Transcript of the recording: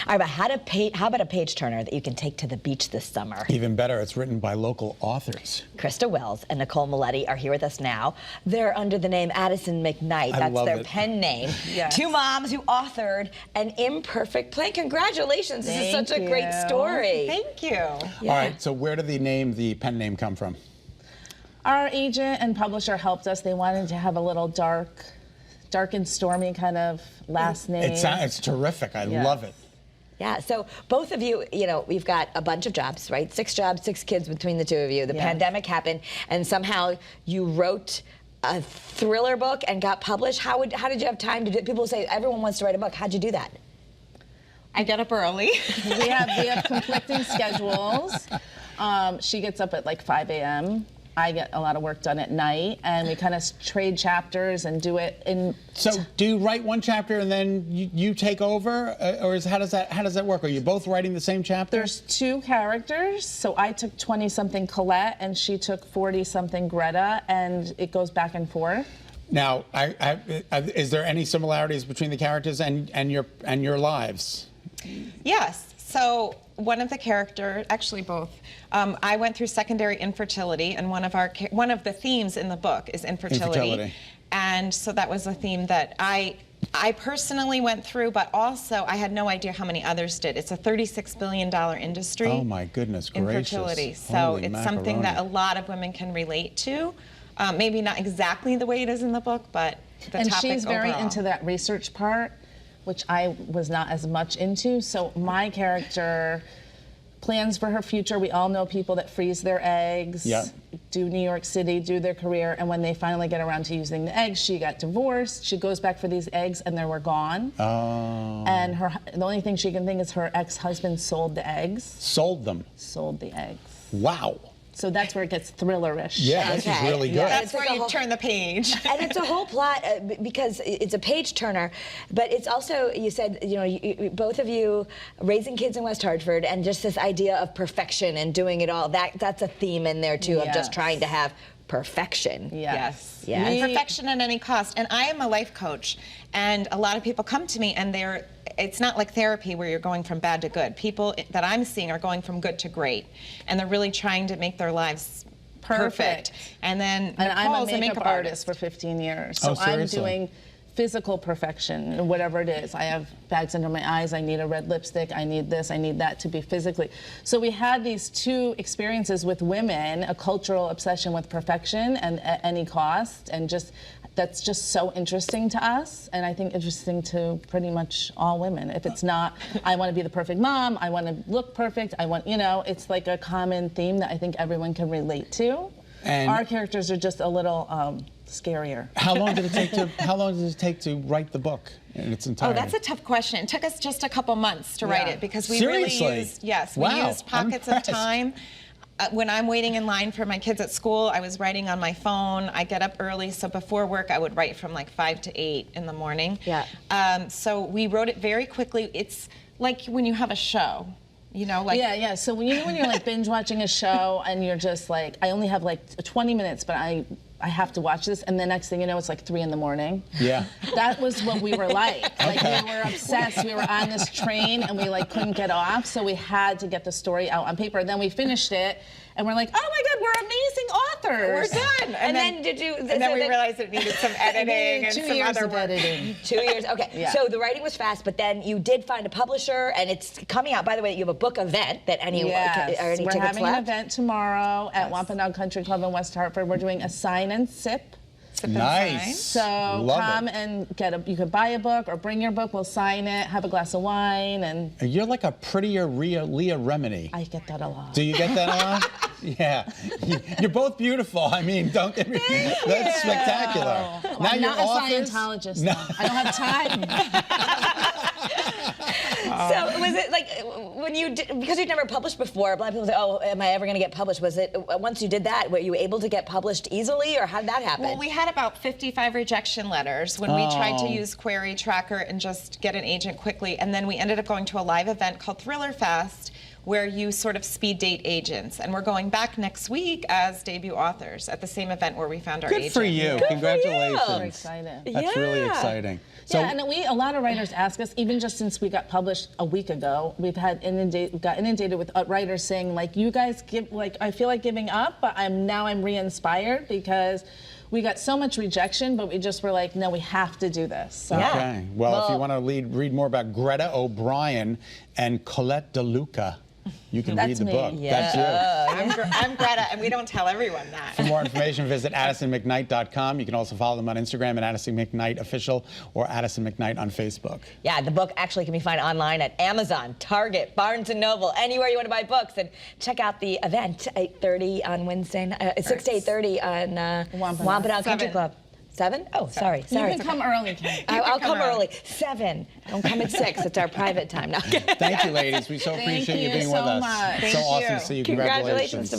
right, but how about a page turner that you can take to the beach this summer? Even better, it's written by local authors. Krista Wells and Nicole Maletti are here with us now. They're under the name Addison McKnight. That's their pen name. Yes. Two moms who authored An Imperfect Plan. Congratulations. This is such a great story. Thank you. Yeah. All right, so where did the pen name come from? Our agent and publisher helped us. They wanted to have a little dark and stormy kind of last name. It's terrific. I love it. Yeah, so both of you, we've got a bunch of jobs, right? 6 jobs, 6 kids between the two of you. The pandemic happened, and somehow you wrote a thriller book and got published. How did you have time to do it? People say everyone wants to write a book. How'd you do that? I get up early. we have conflicting schedules. She gets up at like 5 a.m. I get a lot of work done at night, and we kind of trade chapters and do it in. So, do you write one chapter and then you take over, or how does that work? Are you both writing the same chapter? There's 2 characters, so I took 20-something Colette, and she took 40-something Greta, and it goes back and forth. Now, is there any similarities between the characters and your lives? Yes. So one of the characters, actually both, I went through secondary infertility, and one of the themes in the book is infertility. And so that was a theme that I personally went through, but also I had no idea how many others did. It's a $36 billion industry. Oh my goodness gracious. Infertility. So Holy it's macaroni. something that a lot of women can relate to. Maybe not exactly the way it is in the book, but the topic And she's very overall. into that research part, which I was not as much into. So my character plans for her future. We all know people that freeze their eggs, do New York City, do their career, and when they finally get around to using the eggs, she got divorced. She goes back for these eggs, and they were gone. Oh. And the only thing she can think is her ex-husband sold the eggs. Sold them. Sold the eggs. Wow. So that's where it gets thrillerish. Yeah, this is really good. Yeah, that's where you turn the page. And it's a whole plot because it's a page turner, but it's also, you said, both of you raising kids in West Hartford, and just this idea of perfection and doing it all. That's a theme in there too, of just trying to have perfection. Yes. Yeah. And perfection at any cost. And I am a life coach, and a lot of people come to me, and it's not like therapy where you're going from bad to good. People that I'm seeing are going from good to great, and they're really trying to make their lives perfect. And then I'm Nicole's a makeup artist for 15 years, so I'm doing physical perfection, whatever it is. I have bags under my eyes, I need a red lipstick, I need this, I need that to be physically. So we had these 2 experiences with women, a cultural obsession with perfection and at any cost, and that's just so interesting to us, and I think interesting to pretty much all women. If it's not, I want to be the perfect mom, I want to look perfect, it's like a common theme that I think everyone can relate to. And our characters are just a little scarier. How long did it take to write the book in its entirety? Oh, that's a tough question. It took us just a couple months to write it, because we Seriously? really used, we used pockets of time. When I'm waiting in line for my kids at school, I was writing on my phone. I get up early, so before work I would write from like 5 to 8 in the morning. Yeah. So we wrote it very quickly. It's like when you have a show. Yeah. So when you're like binge watching a show and you're just like, I only have like 20 minutes, but I have to watch this, and the next thing you know, it's like 3 in the morning. Yeah. That was what we were like. Like we were obsessed. We were on this train and we like couldn't get off, so we had to get the story out on paper. And then we finished it, and we're like, oh my God, we're amazing authors. We're done. And then did you? And then we realized it needed some editing and some other work. 2 years. Okay. Yeah. So the writing was fast, but then you did find a publisher, and it's coming out. By the way, you have a book event that any We're tickets having left? an event tomorrow at Wampanoag Country Club in West Hartford. We're doing a sign and sip. Nice. So come and you could buy a book or bring your book. We'll sign it, have a glass of wine, and you're like a prettier Leah Remini. I get that a lot. Do you get that a lot? Yeah. You're both beautiful. I mean, don't get me. That's spectacular. Well, now I'm you're not authors? a Scientologist. No. I don't have time. So was it like when you did, because you'd never published before, a lot of people say, oh, am I ever going to get published? Was it, once you did that, were you able to get published easily, or how did that happen? Well, we had about 55 rejection letters when we tried to use Query Tracker and just get an agent quickly, and then we ended up going to a live event called Thriller Fest, where you sort of speed date agents. And we're going back next week as debut authors at the same event where we found our agent. Good for you. Good Congratulations. for you. We're excited. That's really exciting. So, yeah, and a lot of writers ask us, even just since we got published a week ago, we got inundated with writers saying, like, you guys I feel like giving up, but I'm re-inspired because we got so much rejection, but we just were like, no, we have to do this. So. Yeah. Okay. Well, if you want to read more about Greta O'Brien and Colette DeLuca, you can read the book. Yeah. That's you. I'm Greta, and we don't tell everyone that. For more information, visit AddisonMcKnight.com. You can also follow them on Instagram at Addison McKnight Official or Addison McKnight on Facebook. Yeah, the book actually can be found online at Amazon, Target, Barnes & Noble, anywhere you want to buy books. And check out the event, 8:30 on Wednesday, 6 to 8:30 on Wampanoag Country Club. 7? Oh, sorry. You can come early, Kate. I'll come early. 7. Don't come at 6. It's our private time now. Thank you, ladies. We so appreciate you being with us. Thank you so much. So awesome to see you. Congratulations.